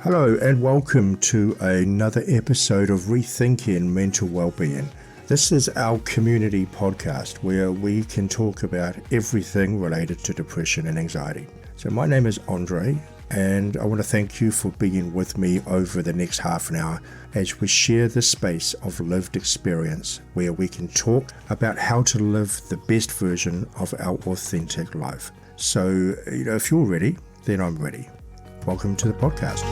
Hello and welcome to another episode of Rethinking Mental Wellbeing. This is our community podcast where we can talk about everything related to depression and anxiety. So my name is Andre and I want to thank you for being with me over the next half an hour as we share the space of lived experience where we can talk about how to live the best version of our authentic life. So, if you're ready, then I'm ready. Welcome to the podcast.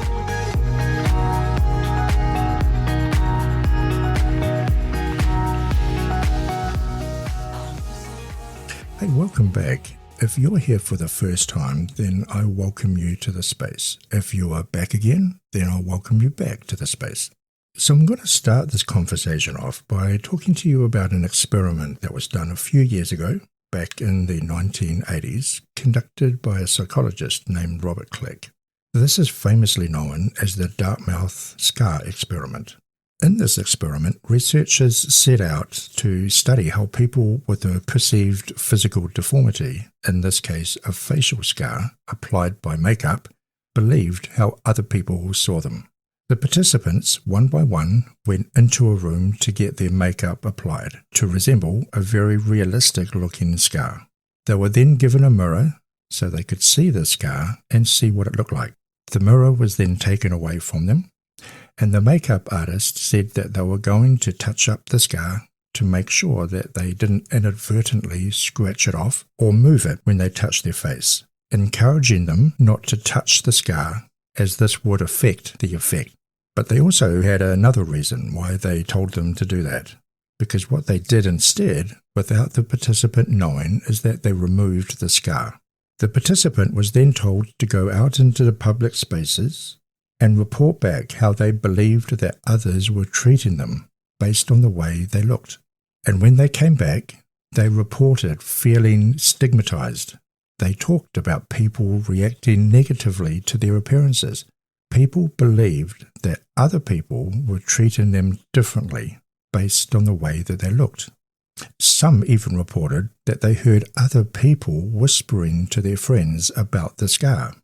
Hey, welcome back. If you're here for the first time, then I welcome you to the space. If you are back again, then I'll welcome you back to the space. So I'm going to start this conversation off by talking to you about an experiment that was done a few years ago, back in the 1980s, conducted by a psychologist named Robert Click. This is famously known as the Dartmouth Scar Experiment. In this experiment, researchers set out to study how people with a perceived physical deformity, in this case a facial scar applied by makeup, believed how other people saw them. The participants, one by one, went into a room to get their makeup applied to resemble a very realistic-looking scar. They were then given a mirror so they could see the scar and see what it looked like. The mirror was then taken away from them, and the makeup artist said that they were going to touch up the scar to make sure that they didn't inadvertently scratch it off or move it when they touched their face, encouraging them not to touch the scar as this would affect the effect. But they also had another reason why they told them to do that, because what they did instead, without the participant knowing, is that they removed the scar. The participant was then told to go out into the public spaces and report back how they believed that others were treating them based on the way they looked. And when they came back, they reported feeling stigmatized. They talked about people reacting negatively to their appearances. People believed that other people were treating them differently based on the way that they looked. Some even reported that they heard other people whispering to their friends about the scar.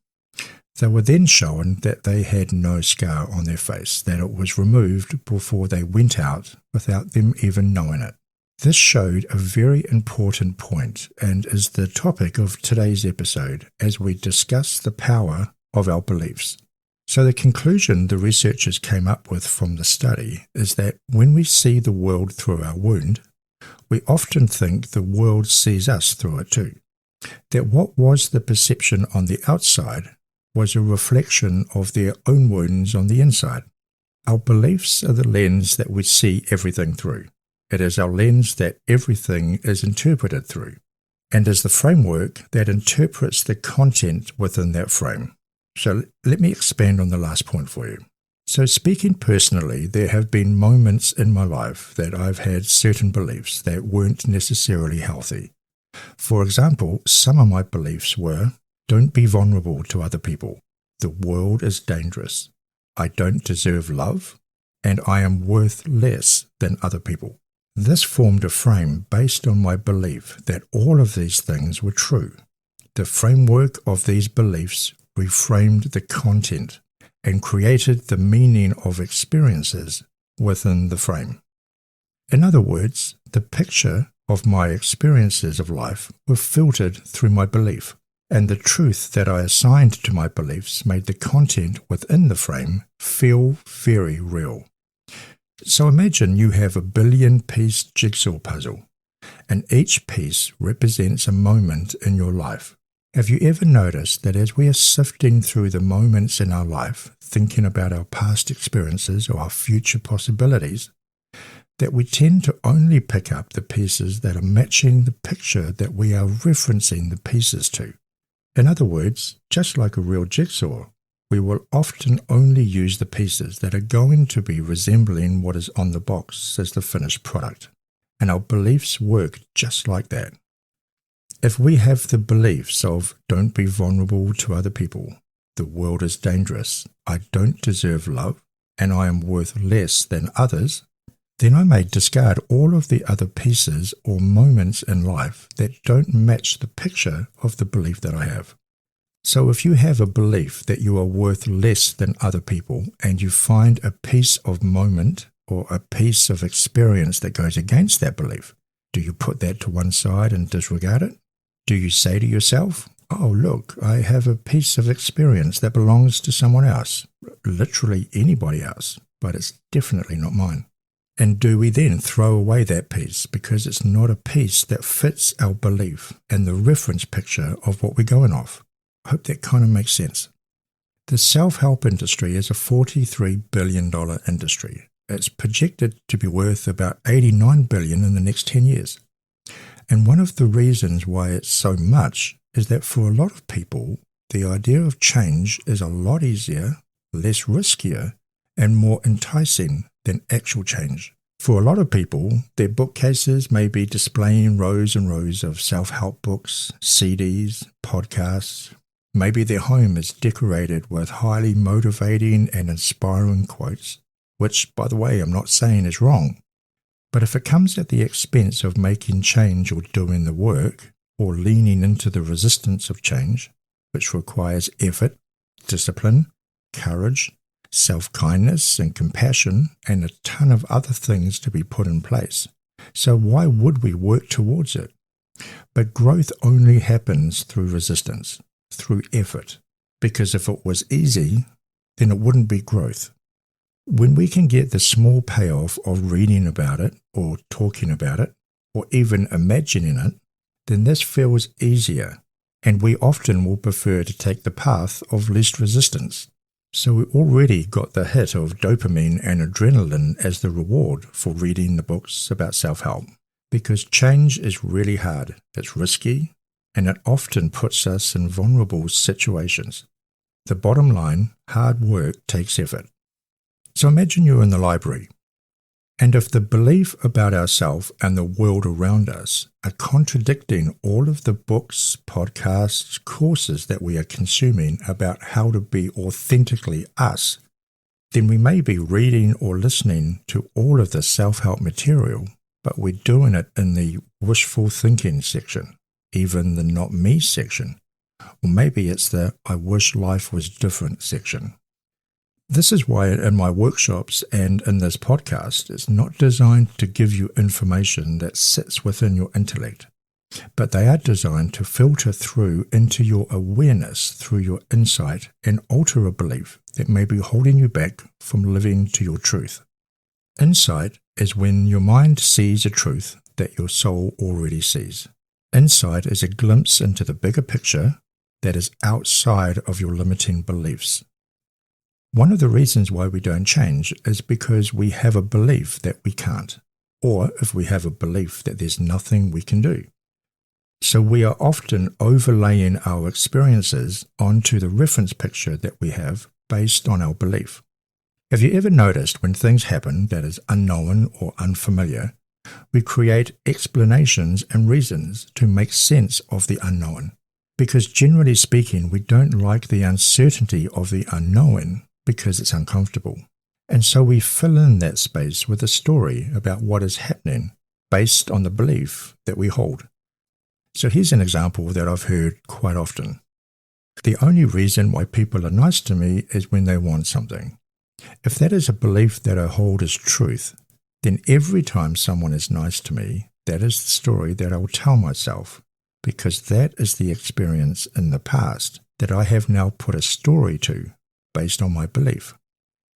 They were then shown that they had no scar on their face, that it was removed before they went out without them even knowing it. This showed a very important point and is the topic of today's episode as we discuss the power of our beliefs. So the conclusion the researchers came up with from the study is that when we see the world through our wound, we often think the world sees us through it too. That what was the perception on the outside was a reflection of their own wounds on the inside. Our beliefs are the lens that we see everything through. It is our lens that everything is interpreted through, and is the framework that interprets the content within that frame. So let me expand on the last point for you. So speaking personally, there have been moments in my life that I've had certain beliefs that weren't necessarily healthy. For example, some of my beliefs were, don't be vulnerable to other people. The world is dangerous. I don't deserve love, and I am worth less than other people. This formed a frame based on my belief that all of these things were true. The framework of these beliefs reframed the content and created the meaning of experiences within the frame. In other words, the picture of my experiences of life were filtered through my belief, and the truth that I assigned to my beliefs made the content within the frame feel very real. So imagine you have a 1 billion-piece jigsaw puzzle, and each piece represents a moment in your life. Have you ever noticed that as we are sifting through the moments in our life, thinking about our past experiences or our future possibilities, that we tend to only pick up the pieces that are matching the picture that we are referencing the pieces to? In other words, just like a real jigsaw, we will often only use the pieces that are going to be resembling what is on the box as the finished product. And our beliefs work just like that. If we have the beliefs of don't be vulnerable to other people, the world is dangerous, I don't deserve love, and I am worth less than others, then I may discard all of the other pieces or moments in life that don't match the picture of the belief that I have. So if you have a belief that you are worth less than other people and you find a piece of moment or a piece of experience that goes against that belief, do you put that to one side and disregard it? Do you say to yourself, oh, look, I have a piece of experience that belongs to someone else, literally anybody else, but it's definitely not mine? And do we then throw away that piece because it's not a piece that fits our belief and the reference picture of what we're going off? I hope that kind of makes sense. The self-help industry is a $43 billion industry. It's projected to be worth about $89 billion in the next 10 years. And one of the reasons why it's so much is that for a lot of people, the idea of change is a lot easier, less riskier, and more enticing than actual change. For a lot of people, their bookcases may be displaying rows and rows of self-help books, CDs, podcasts. Maybe their home is decorated with highly motivating and inspiring quotes, which, by the way, I'm not saying is wrong. But if it comes at the expense of making change or doing the work, or leaning into the resistance of change, which requires effort, discipline, courage, self-kindness and compassion, and a ton of other things to be put in place. So why would we work towards it? But growth only happens through resistance, through effort, because if it was easy, then it wouldn't be growth. When we can get the small payoff of reading about it, or talking about it, or even imagining it, then this feels easier, and we often will prefer to take the path of least resistance. So we already got the hit of dopamine and adrenaline as the reward for reading the books about self-help, because change is really hard, it's risky, and it often puts us in vulnerable situations. The bottom line, hard work takes effort. So imagine you're in the library, and if the belief about ourselves and the world around us are contradicting all of the books, podcasts, courses that we are consuming about how to be authentically us, then we may be reading or listening to all of the self-help material, but we're doing it in the wishful thinking section, even the not me section, or maybe it's the I wish life was different section. This is why in my workshops and in this podcast, it's not designed to give you information that sits within your intellect, but they are designed to filter through into your awareness through your insight and alter a belief that may be holding you back from living to your truth. Insight is when your mind sees a truth that your soul already sees. Insight is a glimpse into the bigger picture that is outside of your limiting beliefs. One of the reasons why we don't change is because we have a belief that we can't, or if we have a belief that there's nothing we can do. So we are often overlaying our experiences onto the reference picture that we have based on our belief. Have you ever noticed when things happen that is unknown or unfamiliar, we create explanations and reasons to make sense of the unknown? Because generally speaking, we don't like the uncertainty of the unknown, because it's uncomfortable. And so we fill in that space with a story about what is happening based on the belief that we hold. So here's an example that I've heard quite often. The only reason why people are nice to me is when they want something. If that is a belief that I hold as truth, then every time someone is nice to me, that is the story that I will tell myself, because that is the experience in the past that I have now put a story to, based on my belief.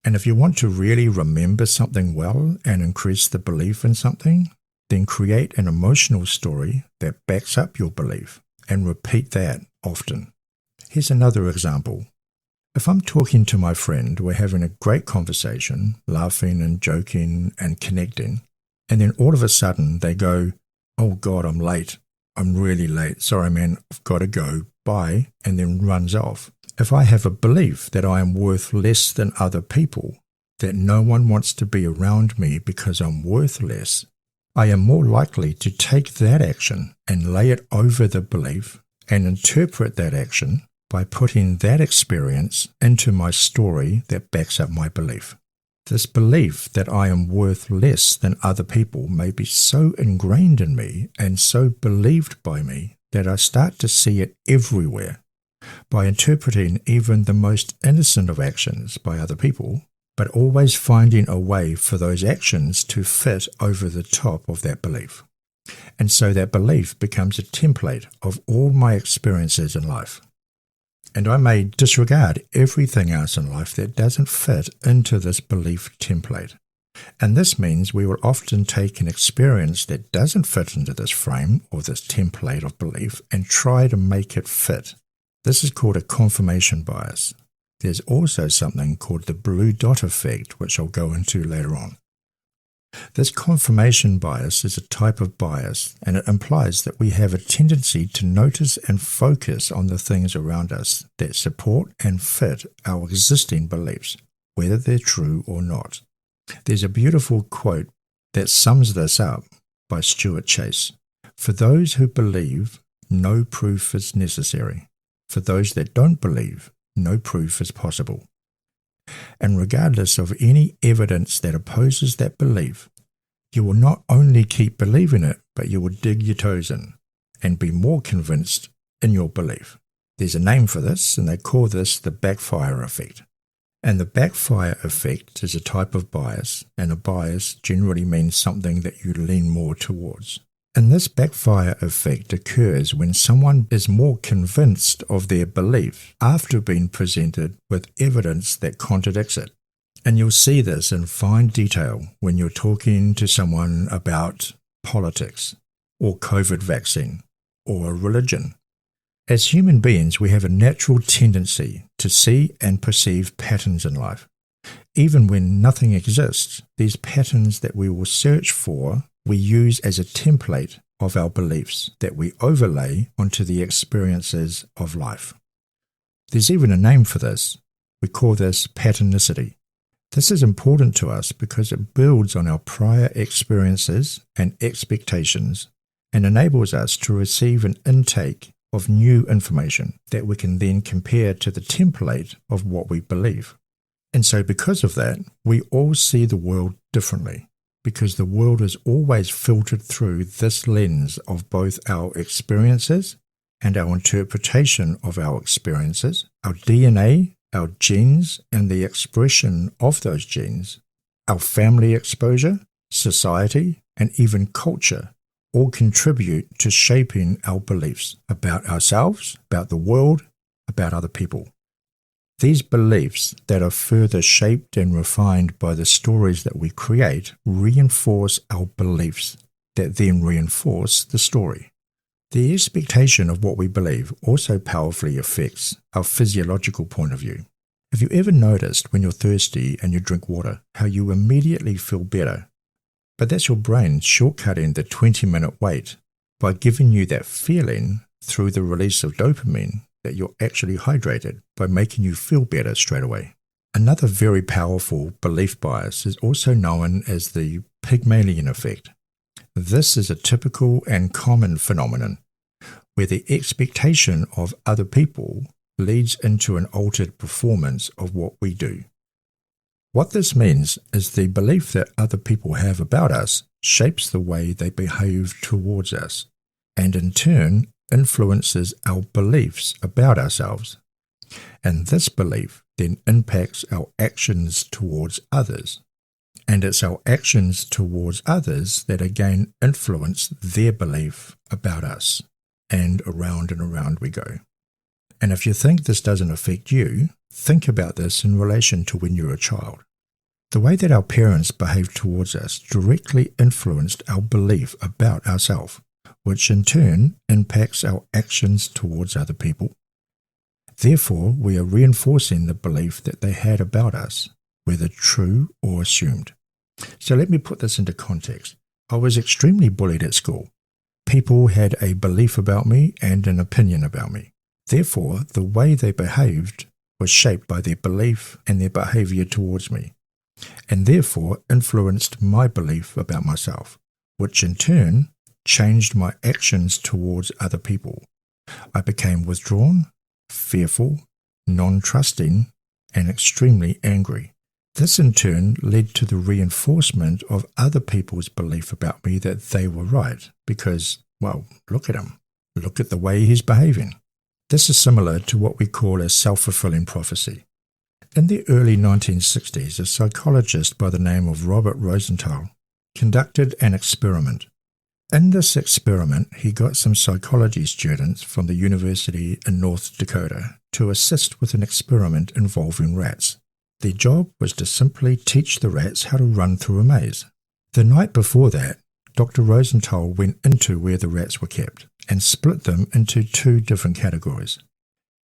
And if you want to really remember something well and increase the belief in something, then create an emotional story that backs up your belief and repeat that often. Here's another example. If I'm talking to my friend, we're having a great conversation, laughing and joking and connecting, and then all of a sudden they go, "Oh God, I'm late. I'm really late. Sorry, man, I've got to go. Bye," and then runs off. If I have a belief that I am worth less than other people, that no one wants to be around me because I'm worth less, I am more likely to take that action and lay it over the belief and interpret that action by putting that experience into my story that backs up my belief. This belief that I am worth less than other people may be so ingrained in me and so believed by me that I start to see it everywhere. by interpreting even the most innocent of actions by other people, but always finding a way for those actions to fit over the top of that belief. And so that belief becomes a template of all my experiences in life. And I may disregard everything else in life that doesn't fit into this belief template. And this means we will often take an experience that doesn't fit into this frame or this template of belief and try to make it fit. This is called a confirmation bias. There's also something called the blue dot effect, which I'll go into later on. This confirmation bias is a type of bias, and it implies that we have a tendency to notice and focus on the things around us that support and fit our existing beliefs, whether they're true or not. There's a beautiful quote that sums this up by Stuart Chase. For those who believe, no proof is necessary. For those that don't believe, no proof is possible. And regardless of any evidence that opposes that belief, you will not only keep believing it, but you will dig your toes in and be more convinced in your belief. There's a name for this, and they call this the backfire effect. And the backfire effect is a type of bias, and a bias generally means something that you lean more towards. And this backfire effect occurs when someone is more convinced of their belief after being presented with evidence that contradicts it. And you'll see this in fine detail when you're talking to someone about politics, or COVID vaccine, or religion. As human beings, we have a natural tendency to see and perceive patterns in life. Even when nothing exists, these patterns that we will search for, we use as a template of our beliefs that we overlay onto the experiences of life. There's even a name for this. We call this patternicity. This is important to us because it builds on our prior experiences and expectations and enables us to receive an intake of new information that we can then compare to the template of what we believe. And so because of that, we all see the world differently, because the world is always filtered through this lens of both our experiences and our interpretation of our experiences, our DNA, our genes, and the expression of those genes, our family exposure, society, and even culture all contribute to shaping our beliefs about ourselves, about the world, about other people. These beliefs that are further shaped and refined by the stories that we create reinforce our beliefs that then reinforce the story. The expectation of what we believe also powerfully affects our physiological point of view. Have you ever noticed when you're thirsty and you drink water, how you immediately feel better? But that's your brain shortcutting the 20-minute wait by giving you that feeling through the release of dopamine that you're actually hydrated, by making you feel better straight away. Another very powerful belief bias is also known as the Pygmalion effect. This is a typical and common phenomenon where the expectation of other people leads into an altered performance of what we do. What this means is the belief that other people have about us shapes the way they behave towards us, and in turn influences our beliefs about ourselves. And this belief then impacts our actions towards others. And it's our actions towards others that again influence their belief about us. And around we go. And if you think this doesn't affect you, think about this in relation to when you were a child. The way that our parents behaved towards us directly influenced our belief about ourselves, which in turn impacts our actions towards other people. Therefore, we are reinforcing the belief that they had about us, whether true or assumed. So let me put this into context. I was extremely bullied at school. People had a belief about me and an opinion about me. Therefore, the way they behaved was shaped by their belief and their behavior towards me, and therefore influenced my belief about myself, which in turn changed my actions towards other people. I became withdrawn, fearful, non-trusting, and extremely angry. This in turn led to the reinforcement of other people's belief about me that they were right because, well, look at him. Look at the way he's behaving. This is similar to what we call a self-fulfilling prophecy. In the early 1960s, a psychologist by the name of Robert Rosenthal conducted an experiment. In this experiment, he got some psychology students from the university in North Dakota to assist with an experiment involving rats. Their job was to simply teach the rats how to run through a maze. The night before that, Dr. Rosenthal went into where the rats were kept and split them into two different categories.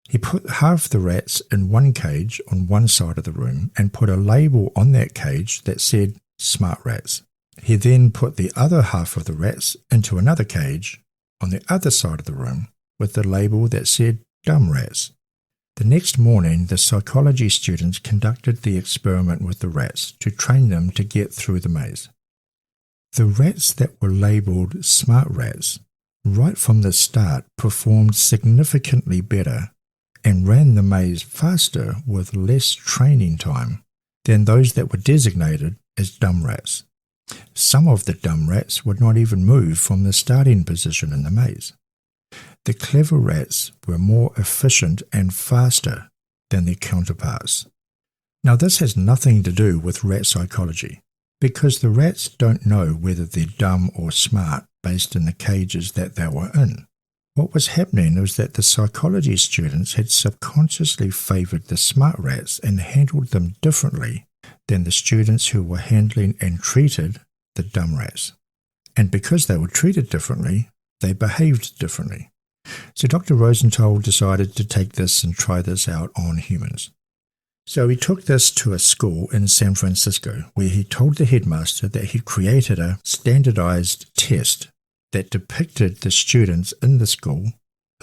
He put half the rats in one cage on one side of the room and put a label on that cage that said "smart rats." He then put the other half of the rats into another cage on the other side of the room with the label that said "dumb rats." The next morning, the psychology students conducted the experiment with the rats to train them to get through the maze. The rats that were labelled smart rats, right from the start, performed significantly better and ran the maze faster with less training time than those that were designated as dumb rats. Some of the dumb rats would not even move from the starting position in the maze. The clever rats were more efficient and faster than their counterparts. Now, this has nothing to do with rat psychology, because the rats don't know whether they're dumb or smart based in the cages that they were in. What was happening was that the psychology students had subconsciously favoured the smart rats and handled them differently than the students who were handling and treated the dumb rats. And because they were treated differently, they behaved differently. So Dr. Rosenthal decided to take this and try this out on humans. So he took this to a school in San Francisco where he told the headmaster that he'd created a standardized test that depicted the students in the school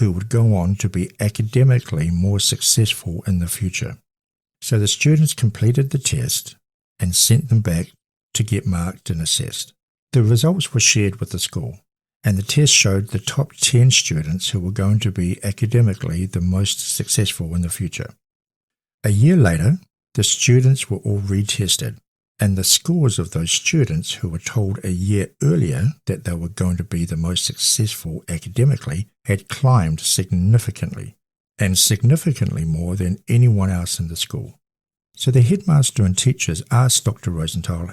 who would go on to be academically more successful in the future. So the students completed the test and sent them back to get marked and assessed. The results were shared with the school, and the test showed the top 10 students who were going to be academically the most successful in the future. A year later, the students were all retested, and the scores of those students who were told a year earlier that they were going to be the most successful academically had climbed significantly, and significantly more than anyone else in the school. So the headmaster and teachers asked Dr. Rosenthal,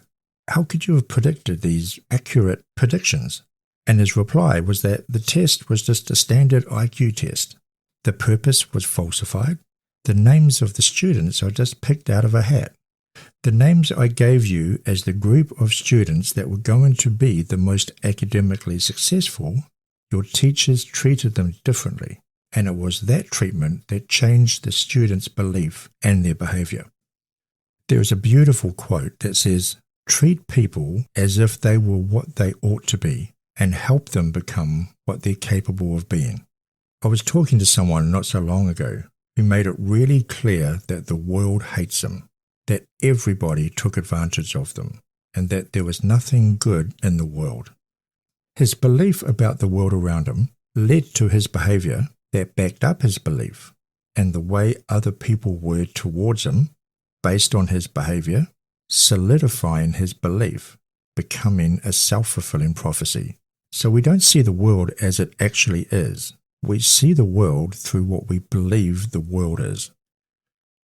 how could you have predicted these accurate predictions? And his reply was that the test was just a standard IQ test. The purpose was falsified. The names of the students are just picked out of a hat. The names I gave you as the group of students that were going to be the most academically successful, your teachers treated them differently, and it was that treatment that changed the students' belief and their behaviour. There is a beautiful quote that says, "Treat people as if they were what they ought to be and help them become what they're capable of being." I was talking to someone not so long ago who made it really clear that the world hates them, that everybody took advantage of them, and that there was nothing good in the world. His belief about the world around him led to his behaviour that backed up his belief, and the way other people were towards him, based on his behaviour, solidifying his belief, becoming a self-fulfilling prophecy. So we don't see the world as it actually is. We see the world through what we believe the world is.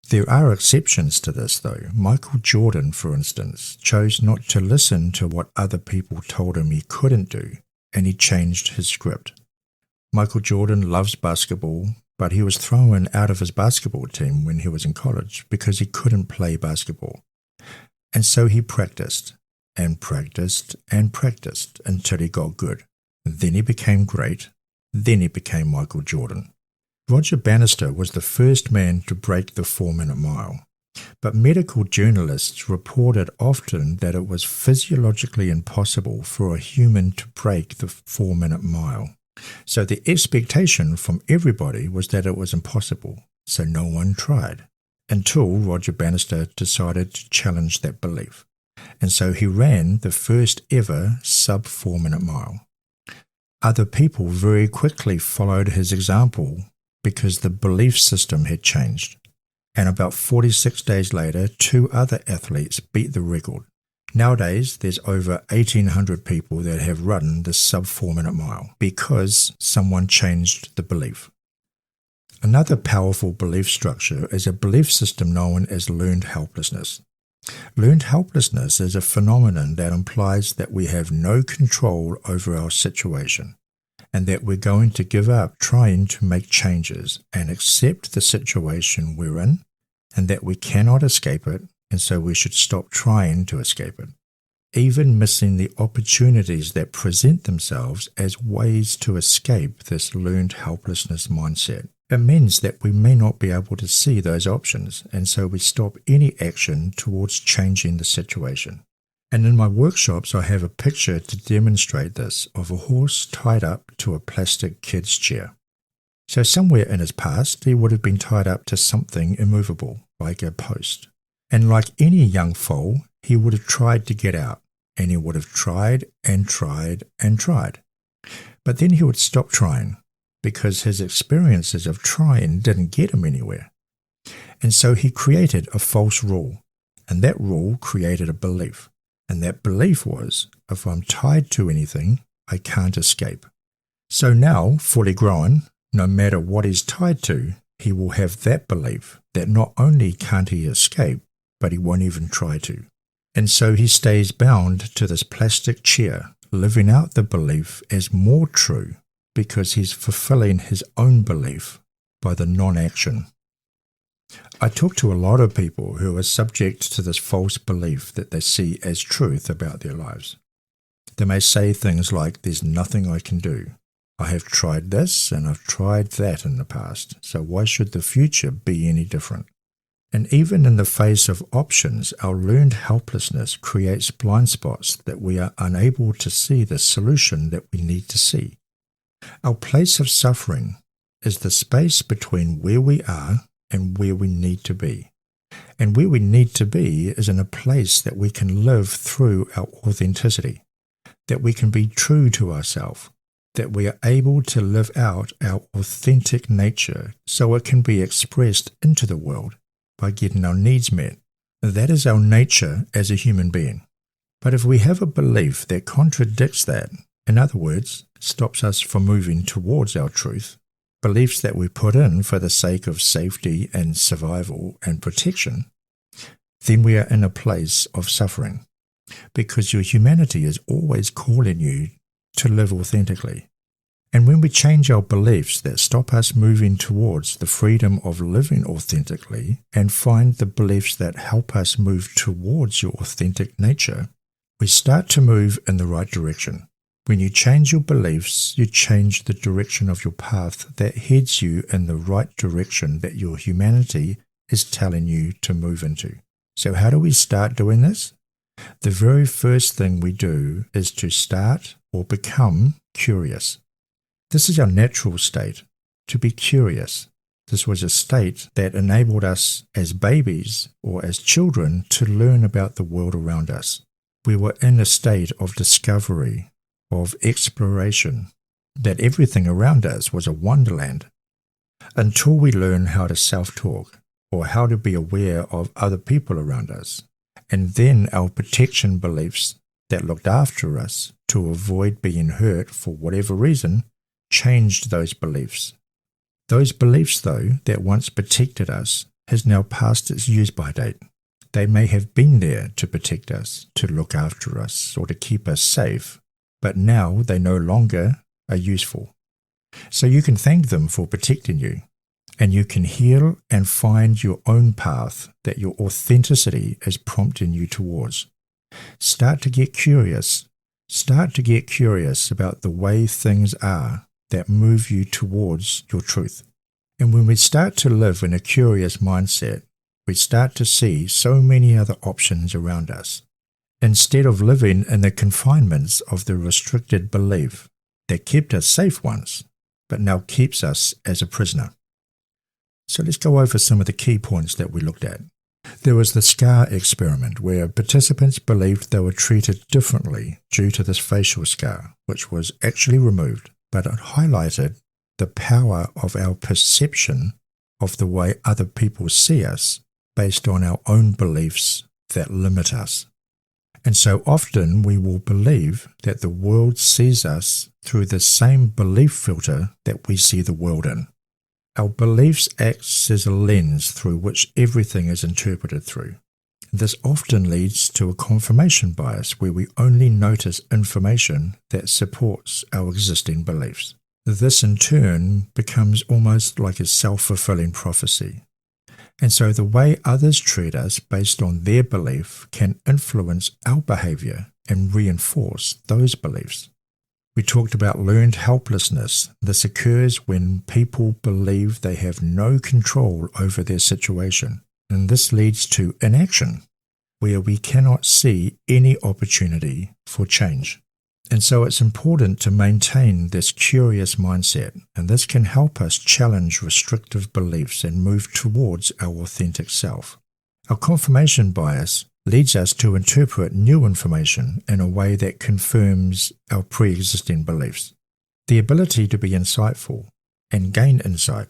There are exceptions to this, though. Michael Jordan, for instance, chose not to listen to what other people told him he couldn't do, and he changed his script. Michael Jordan loves basketball, but he was thrown out of his basketball team when he was in college because he couldn't play basketball. And so he practiced and practiced and practiced until he got good. Then he became great. Then he became Michael Jordan. Roger Bannister was the first man to break the 4-minute mile. But medical journalists reported often that it was physiologically impossible for a human to break the 4-minute mile. So the expectation from everybody was that it was impossible, so no one tried, until Roger Bannister decided to challenge that belief. And so he ran the first ever sub-4-minute mile. Other people very quickly followed his example because the belief system had changed. And about 46 days later, 2 other athletes beat the record. Nowadays, there's over 1,800 people that have run the sub-4-minute mile because someone changed the belief. Another powerful belief structure is a belief system known as learned helplessness. Learned helplessness is a phenomenon that implies that we have no control over our situation, and that we're going to give up trying to make changes and accept the situation we're in, and that we cannot escape it, and so we should stop trying to escape it, even missing the opportunities that present themselves as ways to escape this learned helplessness mindset. It means that we may not be able to see those options, and so we stop any action towards changing the situation. And in my workshops, I have a picture to demonstrate this of a horse tied up to a plastic kid's chair. So somewhere in his past, he would have been tied up to something immovable, like a post. And like any young foal, he would have tried to get out, and he would have tried and tried and tried. But then he would stop trying, because his experiences of trying didn't get him anywhere. And so he created a false rule, and that rule created a belief. And that belief was, if I'm tied to anything, I can't escape. So now, fully grown, no matter what he's tied to, he will have that belief that not only can't he escape, but he won't even try to. And so he stays bound to this plastic chair, living out the belief as more true, because he's fulfilling his own belief by the non-action. I talk to a lot of people who are subject to this false belief that they see as truth about their lives. They may say things like, there's nothing I can do. I have tried this and I've tried that in the past, so why should the future be any different? And even in the face of options, our learned helplessness creates blind spots that we are unable to see the solution that we need to see. Our place of suffering is the space between where we are and where we need to be. And where we need to be is in a place that we can live through our authenticity, that we can be true to ourselves, that we are able to live out our authentic nature so it can be expressed into the world by getting our needs met. That is our nature as a human being. But if we have a belief that contradicts that, in other words, stops us from moving towards our truth, beliefs that we put in for the sake of safety and survival and protection, then we are in a place of suffering, because your humanity is always calling you to live authentically. And when we change our beliefs that stop us moving towards the freedom of living authentically and find the beliefs that help us move towards your authentic nature, we start to move in the right direction. When you change your beliefs, you change the direction of your path that heads you in the right direction that your humanity is telling you to move into. So how do we start doing this? The very first thing we do is to start or become curious. This is our natural state, to be curious. This was a state that enabled us as babies or as children to learn about the world around us. We were in a state of discovery, of exploration, that everything around us was a wonderland, until we learn how to self-talk or how to be aware of other people around us. And then our protection beliefs that looked after us to avoid being hurt for whatever reason changed those beliefs. Those beliefs, though, that once protected us, has now passed its use-by date. They may have been there to protect us, to look after us, or to keep us safe, but now they no longer are useful. So you can thank them for protecting you, and you can heal and find your own path that your authenticity is prompting you towards. Start to get curious. Start to get curious about the way things are that move you towards your truth. And when we start to live in a curious mindset, we start to see so many other options around us, instead of living in the confinements of the restricted belief that kept us safe once, but now keeps us as a prisoner. So let's go over some of the key points that we looked at. There was the Scar Experiment, where participants believed they were treated differently due to this facial scar, which was actually removed, but it highlighted the power of our perception of the way other people see us based on our own beliefs that limit us. And so often we will believe that the world sees us through the same belief filter that we see the world in. Our beliefs act as a lens through which everything is interpreted through. This often leads to a confirmation bias where we only notice information that supports our existing beliefs. This in turn becomes almost like a self-fulfilling prophecy. And so the way others treat us based on their belief can influence our behavior and reinforce those beliefs. We talked about learned helplessness. This occurs when people believe they have no control over their situation, and this leads to inaction, where we cannot see any opportunity for change. And so it's important to maintain this curious mindset, and this can help us challenge restrictive beliefs and move towards our authentic self. Our confirmation bias leads us to interpret new information in a way that confirms our pre-existing beliefs. The ability to be insightful and gain insight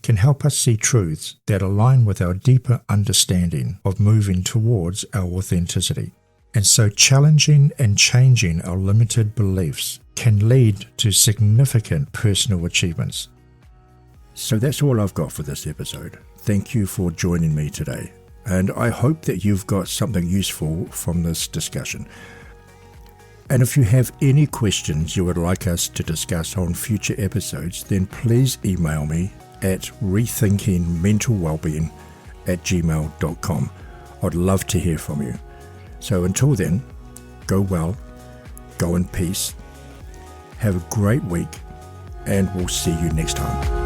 can help us see truths that align with our deeper understanding of moving towards our authenticity. And so challenging and changing our limited beliefs can lead to significant personal achievements. So that's all I've got for this episode. Thank you for joining me today, and I hope that you've got something useful from this discussion. And if you have any questions you would like us to discuss on future episodes, then please email me at rethinkingmentalwellbeing@gmail.com. I'd love to hear from you. So until then, go well, go in peace, have a great week, and we'll see you next time.